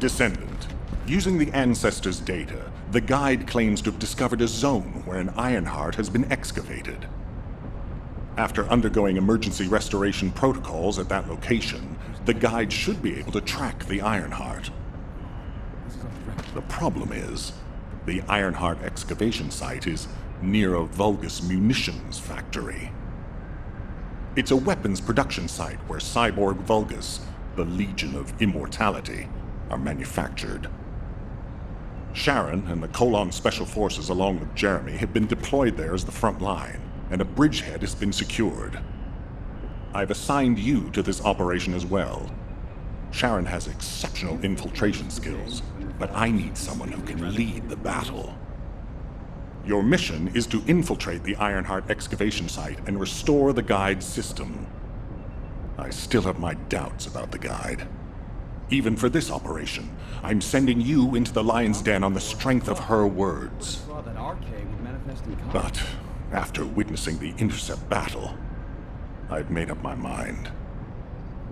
Descendant. Using the Ancestors' data, the Guide claims to have discovered a zone where an Ironheart has been excavated. After undergoing emergency restoration protocols at that location, the Guide should be able to track the Ironheart. The problem is, the Ironheart excavation site is near a Vulgus munitions factory. It's a weapons production site where cyborg Vulgus, the Legion of Immortality, are manufactured. Sharon and the Colon Special Forces along with Jeremy have been deployed there as the front line, and a bridgehead has been secured. I've assigned you to this operation as well. Sharon has exceptional infiltration skills, but I need someone who can lead the battle. Your mission is to infiltrate the Ironheart excavation site and restore the Guide's system. I still have my doubts about the Guide. Even for this operation, I'm sending you into the Lion's Den on the strength of her words. But after witnessing the Intercept battle, I've made up my mind.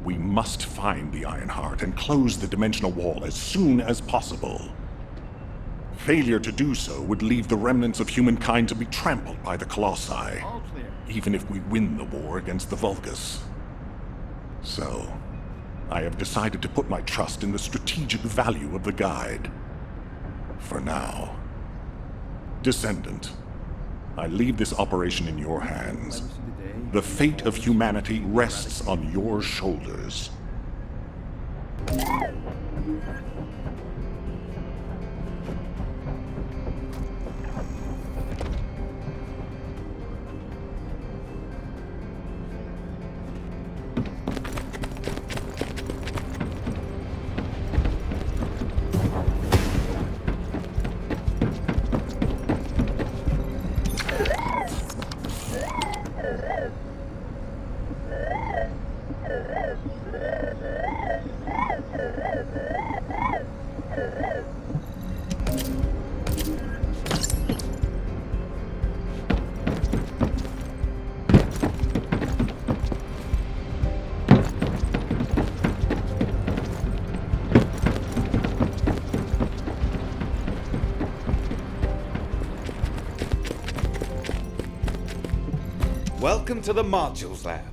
We must find the Ironheart and close the dimensional wall as soon as possible. Failure to do so would leave the remnants of humankind to be trampled by the Colossi, even if we win the war against the Vulgus. So, I have decided to put my trust in the strategic value of the Guide. For now. Descendant, I leave this operation in your hands. The fate of humanity rests on your shoulders. Welcome to the Modules Lab.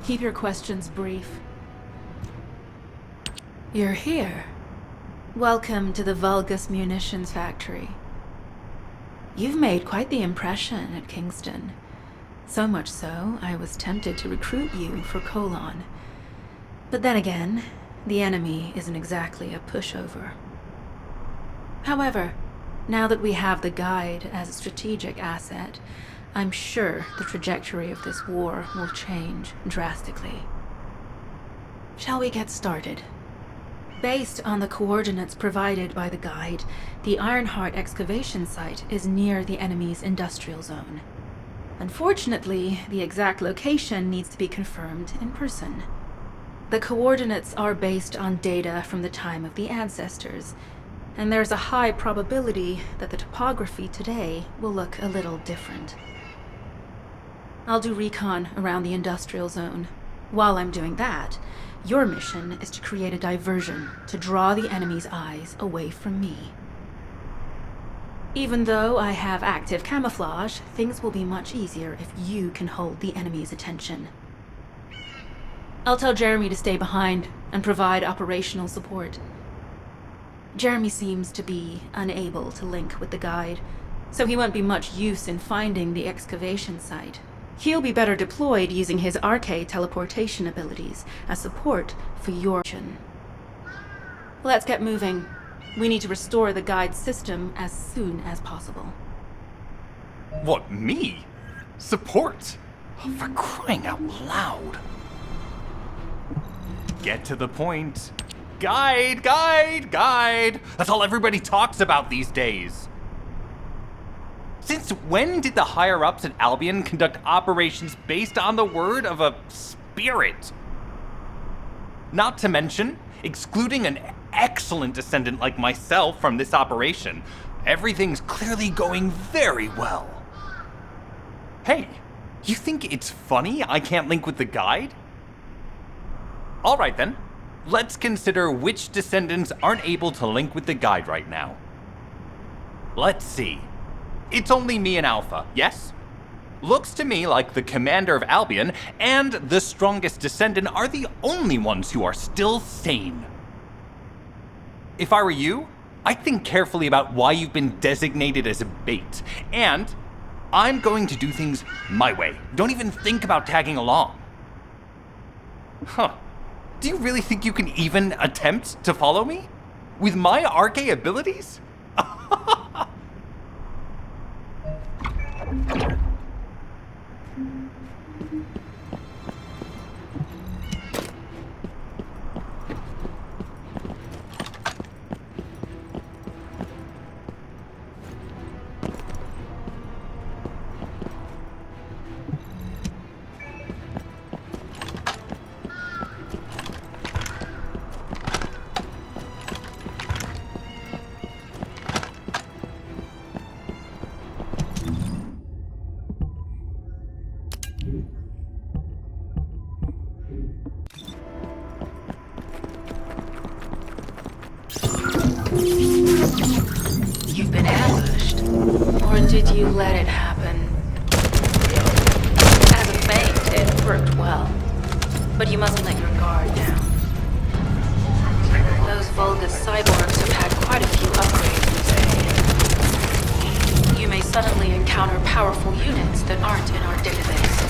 Keep your questions brief. You're here. Welcome to the Vulgus Munitions Factory. You've made quite the impression at Kingston. So much so, I was tempted to recruit you for Colon. But then again, the enemy isn't exactly a pushover. However, now that we have the guide as a strategic asset, I'm sure the trajectory of this war will change drastically. Shall we get started? Based on the coordinates provided by the guide, the Ironheart excavation site is near the enemy's industrial zone. Unfortunately, the exact location needs to be confirmed in person. The coordinates are based on data from the time of the ancestors, and there's a high probability that the topography today will look a little different. I'll do recon around the industrial zone. While I'm doing that, your mission is to create a diversion to draw the enemy's eyes away from me. Even though I have active camouflage, things will be much easier if you can hold the enemy's attention. I'll tell Jeremy to stay behind and provide operational support. Jeremy seems to be unable to link with the guide, so he won't be much use in finding the excavation site. He'll be better deployed using his arcade teleportation abilities as support for your mission. Let's get moving. We need to restore the guide system as soon as possible. What, me? Support? Oh, for crying out loud. Get to the point. Guide, guide, guide. That's all everybody talks about these days. Since when did the higher-ups at Albion conduct operations based on the word of a spirit? Not to mention, excluding an excellent descendant like myself from this operation, everything's clearly going very well. Hey, you think it's funny I can't link with the guide? All right then, let's consider which descendants aren't able to link with the guide right now. Let's see. It's only me and Alpha, yes? Looks to me like the commander of Albion and the strongest descendant are the only ones who are still sane. If I were you, I'd think carefully about why you've been designated as a bait, and I'm going to do things my way. Don't even think about tagging along. Huh. Do you really think you can even attempt to follow me? With my arcade abilities? You've been ambushed. Or did you let it happen? As a feint, it worked well. But you mustn't let your guard down. Those Vulgus cyborgs have had quite a few upgrades today. You may suddenly encounter powerful units that aren't in our database.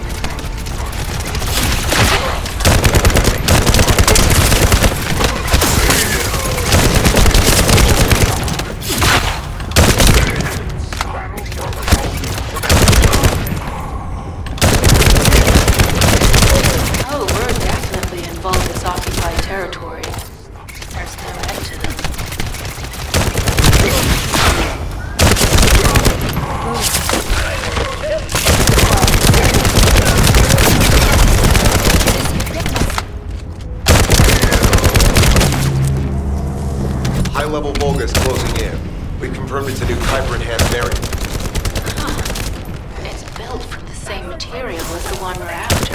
High-level Vulgus closing in. We've confirmed it's a new Kuiper-enhanced variant. Huh. It's built from the same material as the one we're after.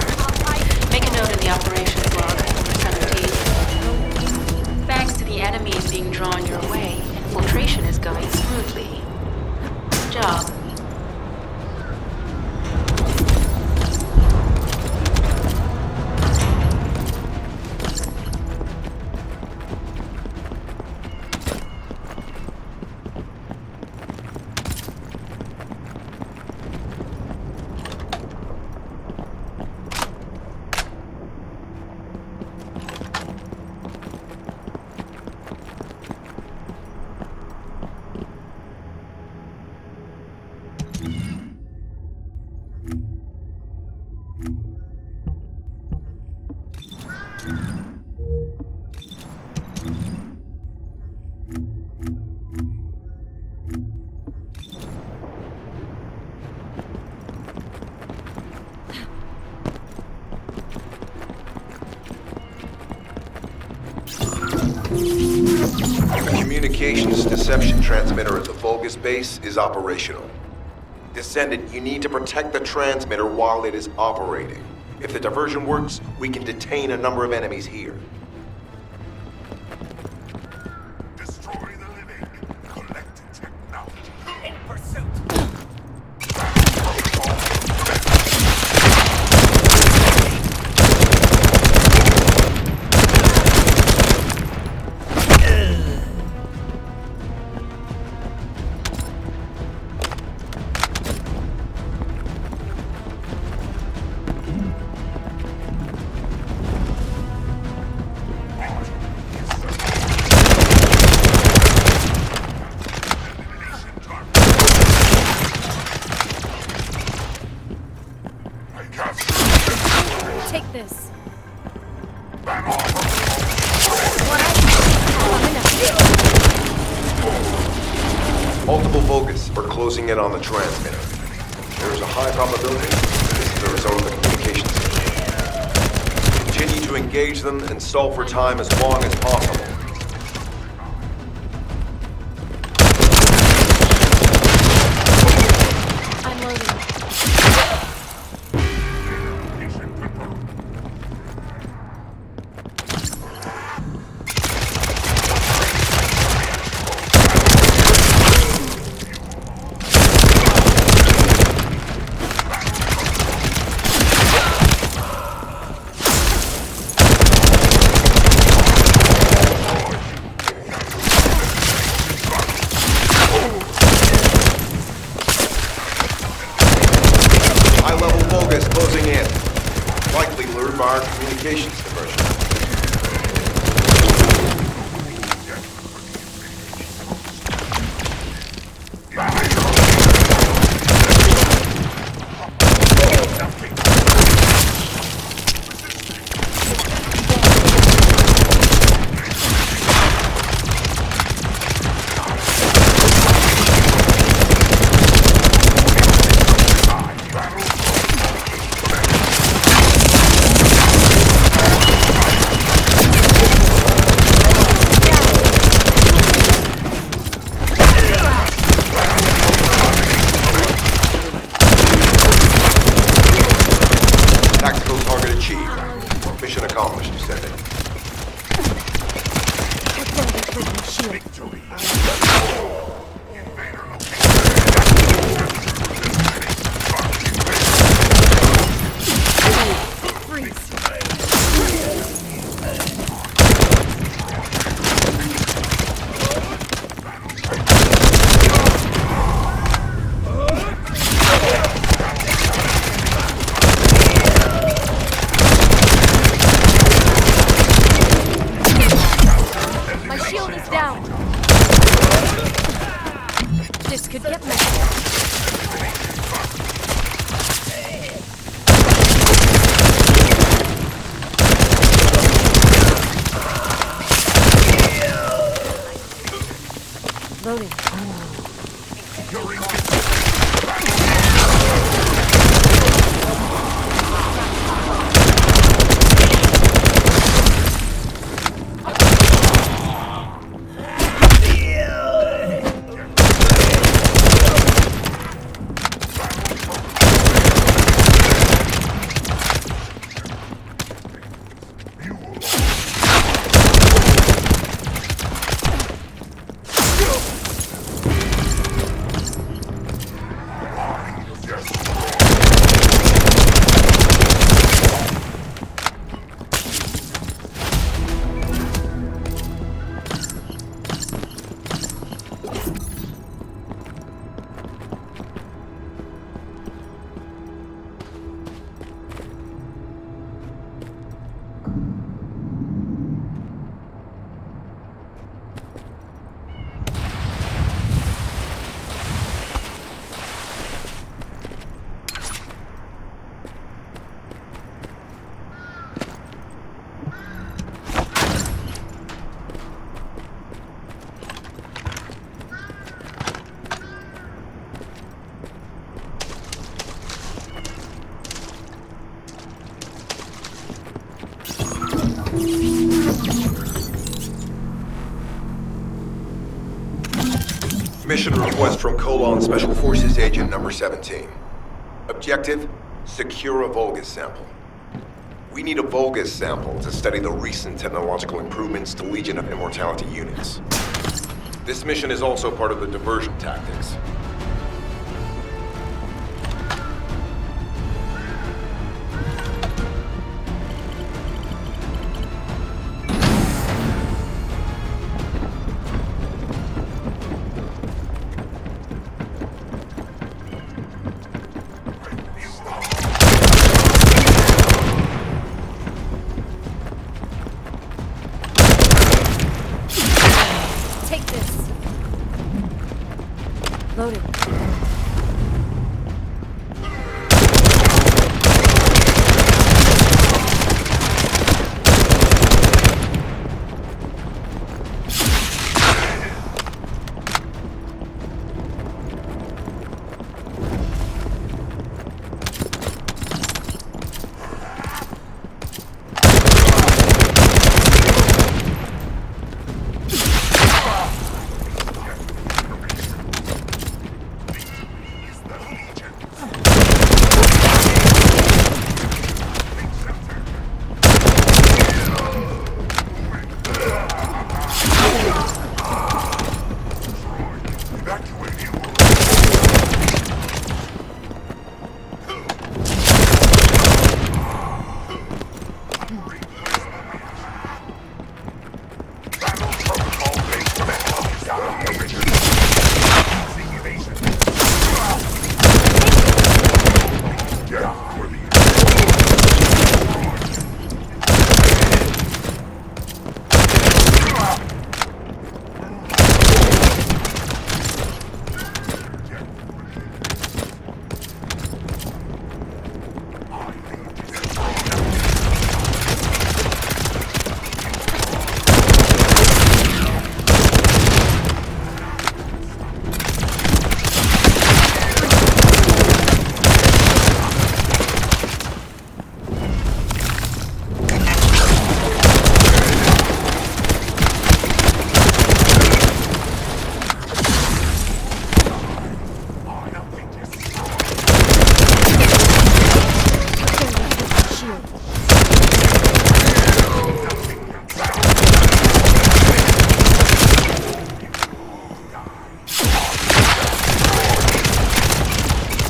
Make a note in the operations log for 17. Thanks to the enemies being drawn your way, infiltration is going smoothly. Good job. The communications deception transmitter at the Vulgus base is operational. Descendant, you need to protect the transmitter while it is operating. If the diversion works, we can detain a number of enemies here. Destroy the living. Collect technology. In pursuit. Take this. Multiple Vulgus are closing in on the transmitter. There is a high probability this is the result of the communications system. Continue to engage them and stall for time as long as possible. I'm loading. High-level Vulgus closing in. Likely lured by our communications diversion. Tactical target achieved. Mission accomplished, Descendant. My shield is down. This could get messy. Loading. Mission request from Colon Special Forces Agent number 17. Objective, secure a Vulgus sample. We need a Vulgus sample to study the recent technological improvements to Legion of Immortality units. This mission is also part of the diversion tactics. Take this. Loading.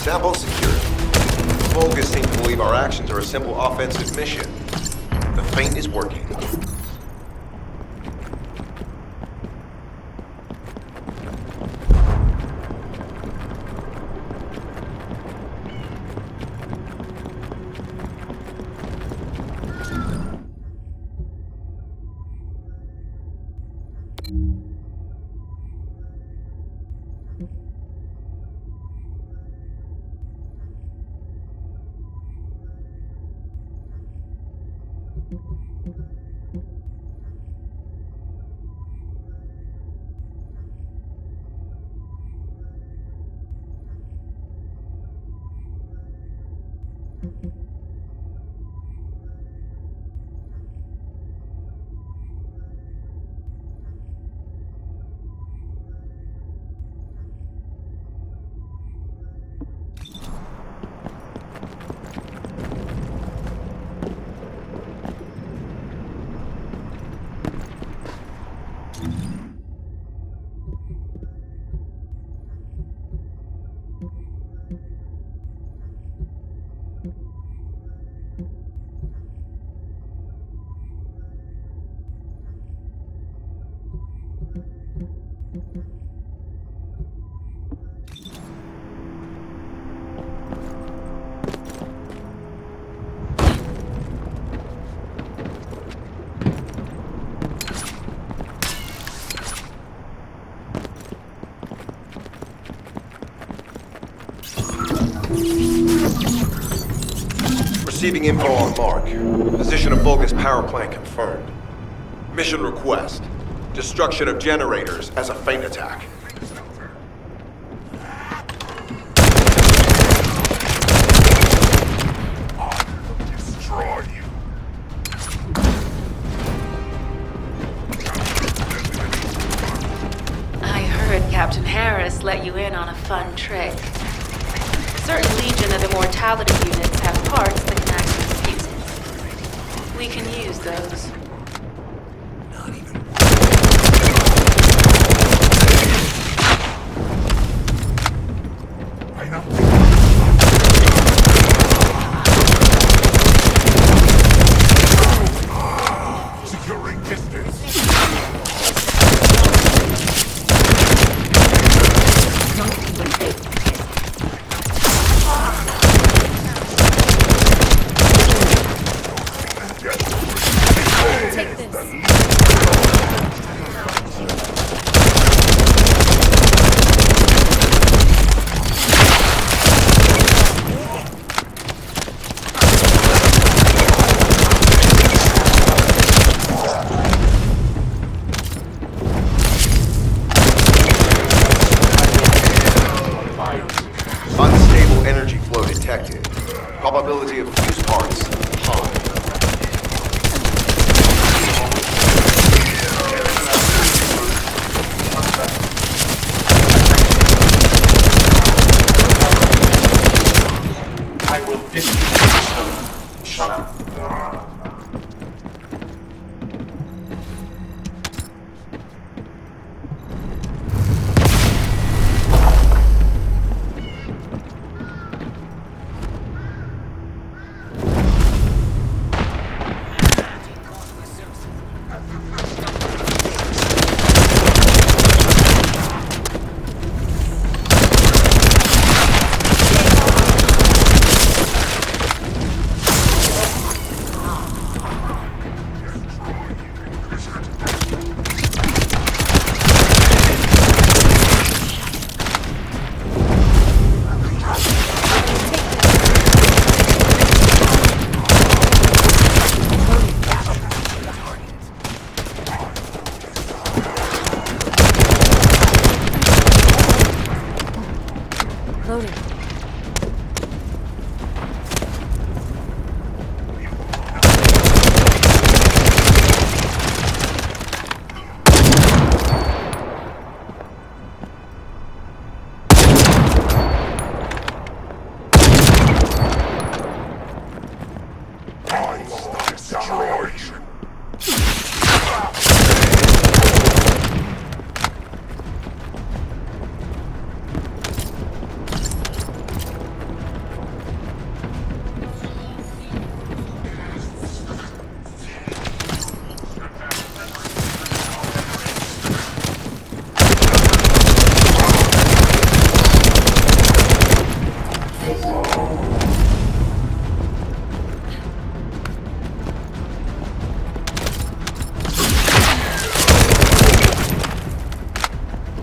Sample secured. Vulgus seem to believe our actions are a simple offensive mission. The feint is working. Receiving info on mark. Position of Vulgus power plant confirmed. Mission request. Destruction of generators as a feint attack. I heard Captain Harris let you in on a fun trick. Certain Legion of Immortality units have parts that can act as fuses. We can use those. Not even. I know. Securing distance. Take this. Unstable energy flow detected. Probability of fuse parts high. I will dismiss. Shut up. Loading.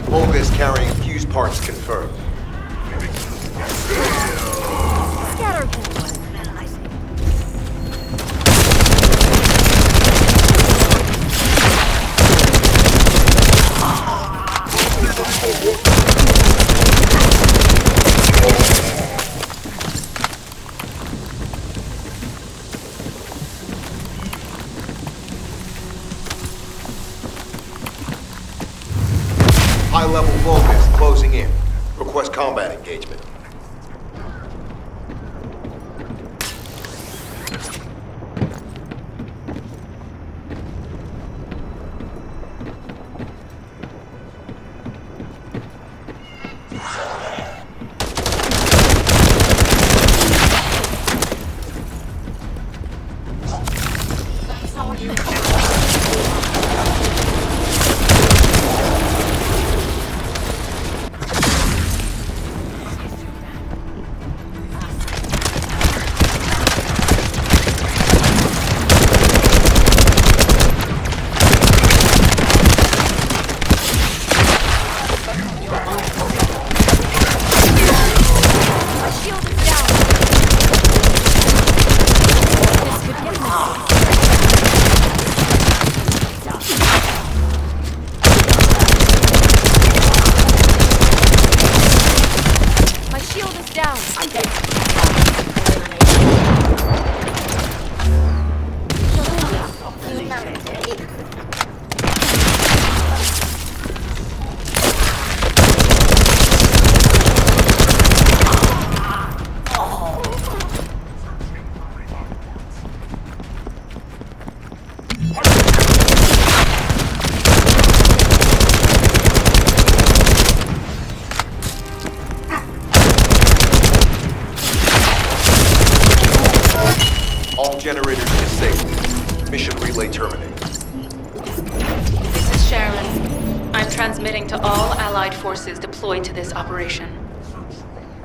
Vulgus carrying fuse parts confirmed. Scatter. High-level Vulgus closing in. Request combat engagement. generators disabled. Mission relay terminated. This is Sherilyn. I'm transmitting to all Allied forces deployed to this operation.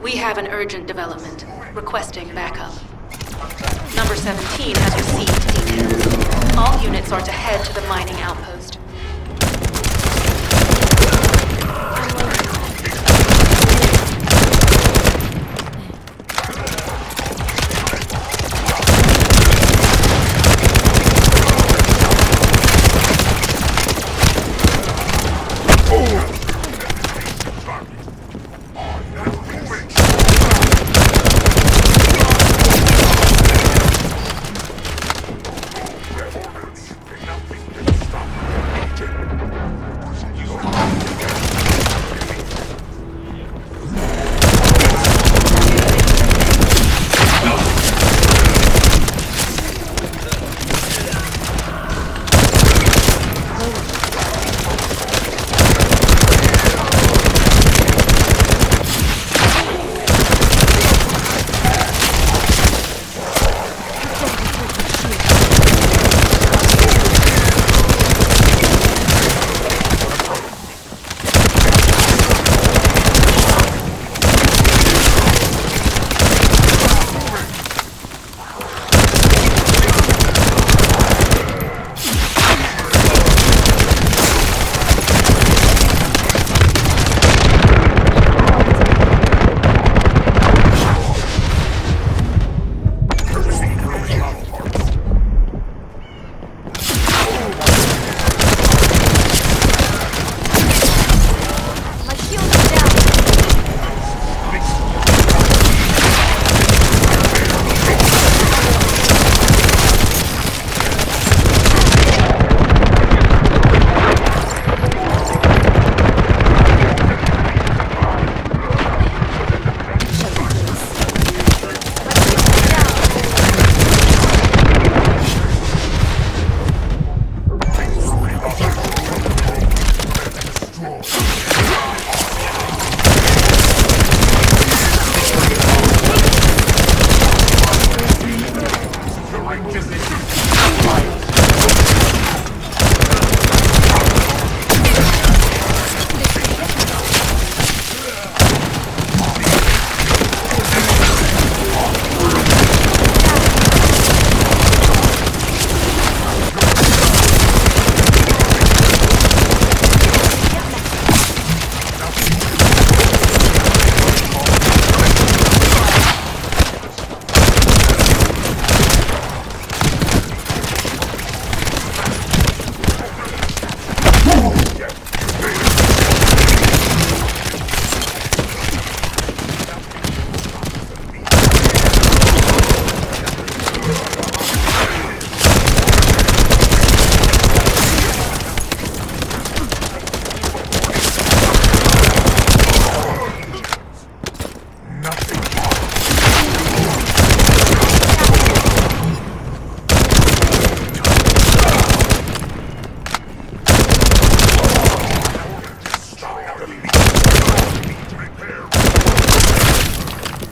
We have an urgent development, requesting backup. Number 17 has received details. All units are to head to the mining outpost.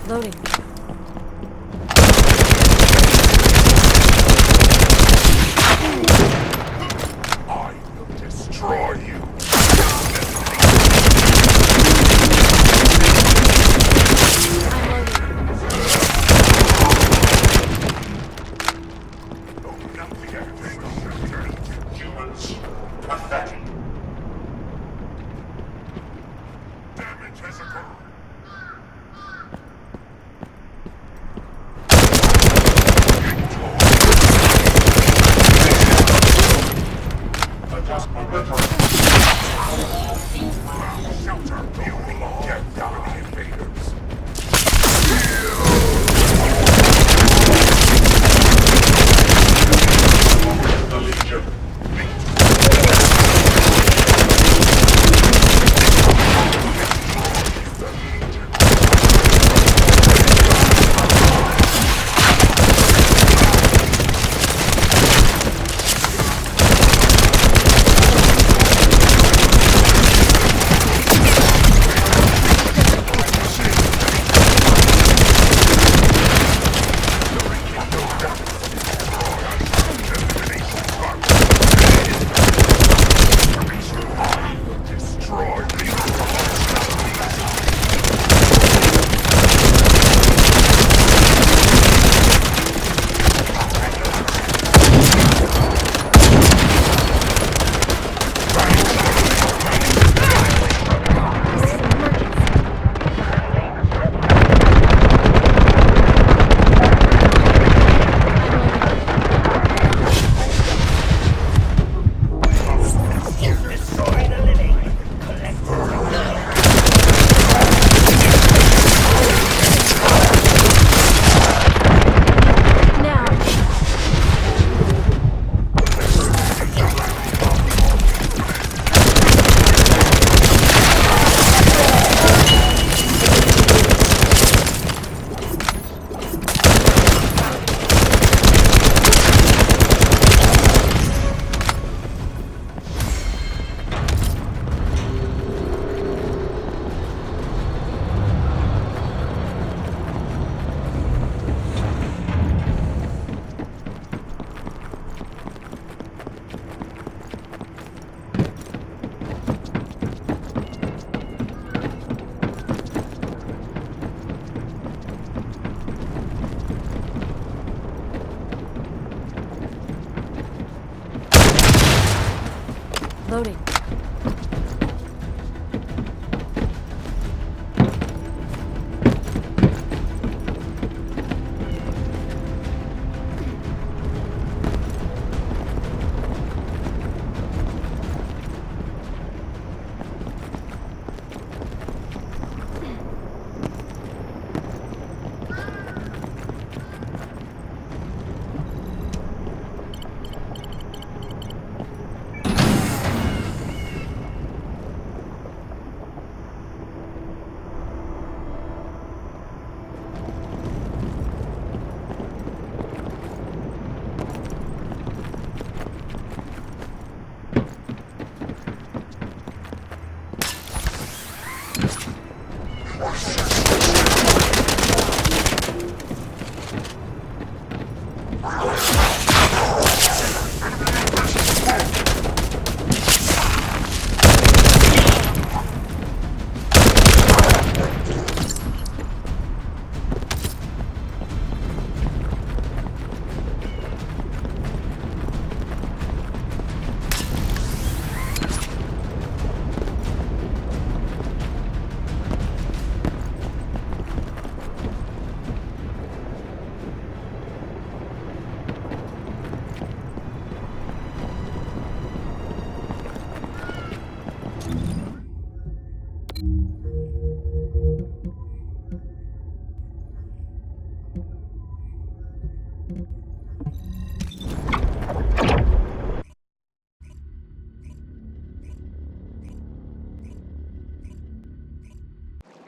Loading. I will destroy you. Humans, pathetic. Damage has occurred. Adjust momentum. Shelter, you belong. Get down, invaders. The Legion. Loading.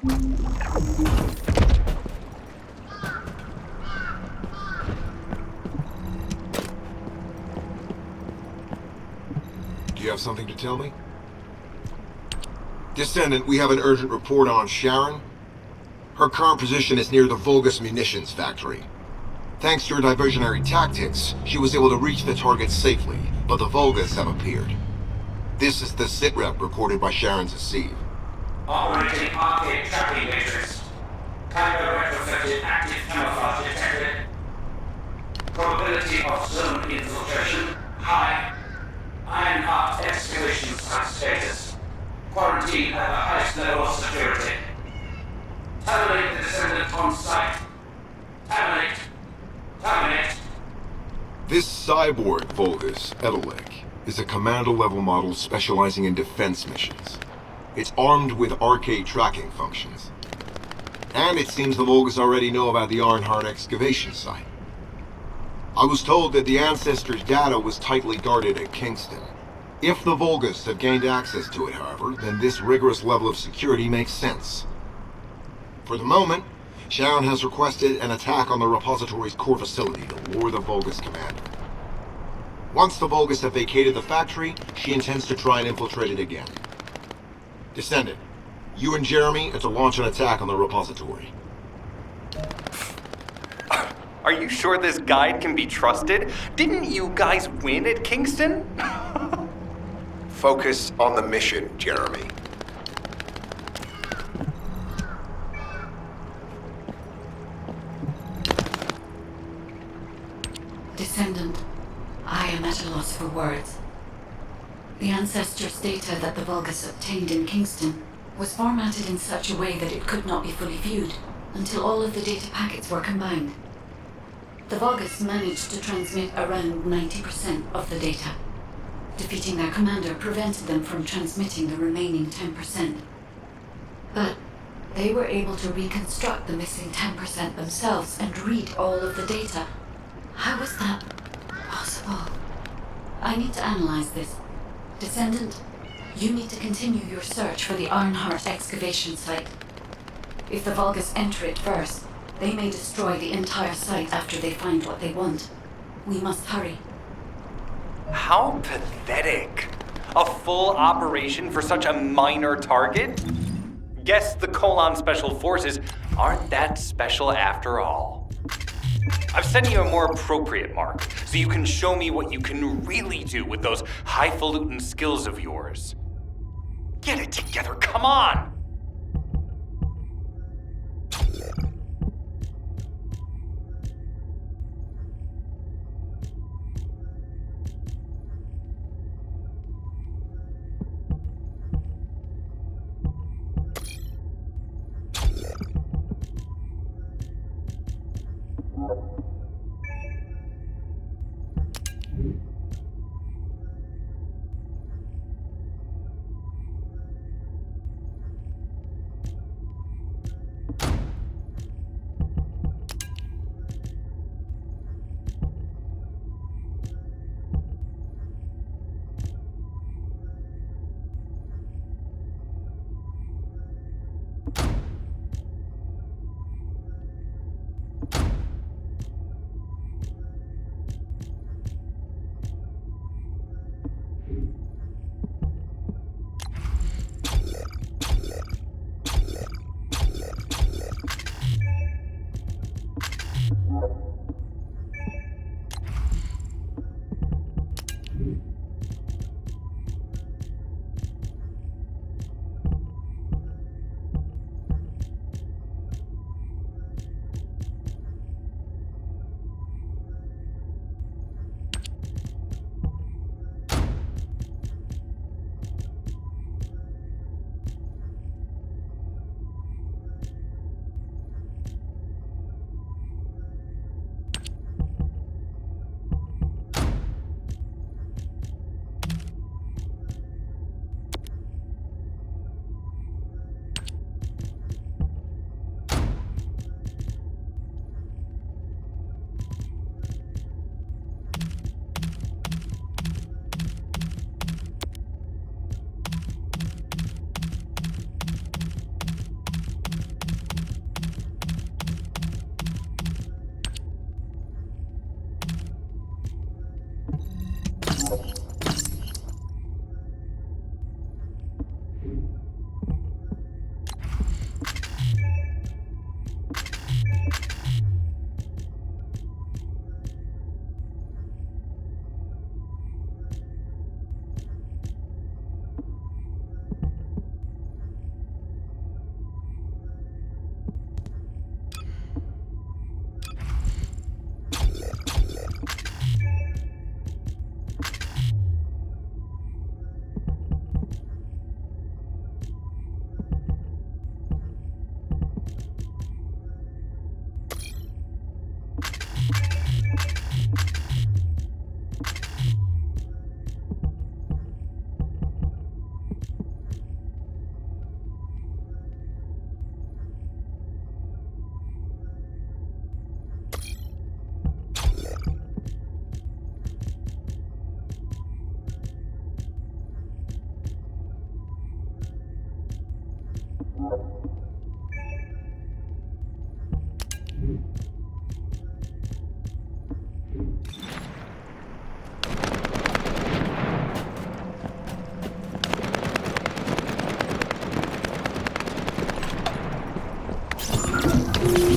Do you have something to tell me? Descendant, we have an urgent report on Sharon. Her current position is near the Vulgus munitions factory. Thanks to your diversionary tactics, she was able to reach the target safely, but the Vulgus have appeared. This is the sitrep recorded by Sharon's Deceive. Operating arcade tracking matrix. Timer retrofitted active camouflage detected. Probability of zone infiltration high. Ironheart excavation site status. Quarantine at the highest level of security. Terminate the descendant on site. Terminate. Terminate. This cyborg Vulgus, Edelek, is a commando-level model specializing in defense missions. It's armed with arcade tracking functions. And it seems the Vulgus already know about the Ironheart excavation site. I was told that the Ancestors' data was tightly guarded at Kingston. If the Vulgus have gained access to it, however, then this rigorous level of security makes sense. For the moment, Sharon has requested an attack on the repository's core facility to lure the Vulgus commander. Once the Vulgus have vacated the factory, she intends to try and infiltrate it again. Descendant, you and Jeremy are to launch an attack on the repository. Are you sure this guide can be trusted? Didn't you guys win at Kingston? Focus on the mission, Jeremy. Descendant, I am at a loss for words. The Ancestors' data that the Vulgus obtained in Kingston was formatted in such a way that it could not be fully viewed until all of the data packets were combined. The Vulgus managed to transmit around 90% of the data. Defeating their commander prevented them from transmitting the remaining 10%. But they were able to reconstruct the missing 10% themselves and read all of the data. How was that possible? I need to analyze this. Descendant, you need to continue your search for the Ironheart excavation site. If the Vulgus enter it first, they may destroy the entire site after they find what they want. We must hurry. How pathetic. A full operation for such a minor target? Guess the Colon Special Forces aren't that special after all. I've sent you a more appropriate mark, so you can show me what you can really do with those highfalutin skills of yours. Get it together, come on!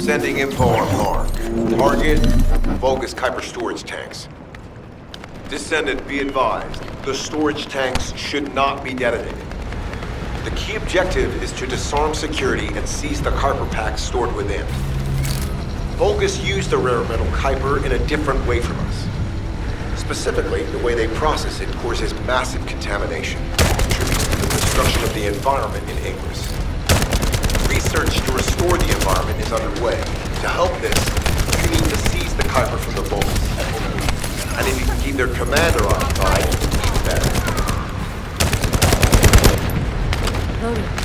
Sending info on mark. Target, bogus Kuiper storage tanks. Descendant, be advised, the storage tanks should not be detonated. The key objective is to disarm security and seize the Kuiper packs stored within. Vulgus used the rare metal Kuiper in a different way from us. Specifically, the way they process it causes massive contamination, contributing to the destruction of the environment in Ingress. Research to restore the environment is underway. To help this, you need to seize the Kuiper from the Vulgus. And if you can keep their commander occupied, even better. Loading.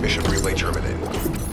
Mission relay terminated.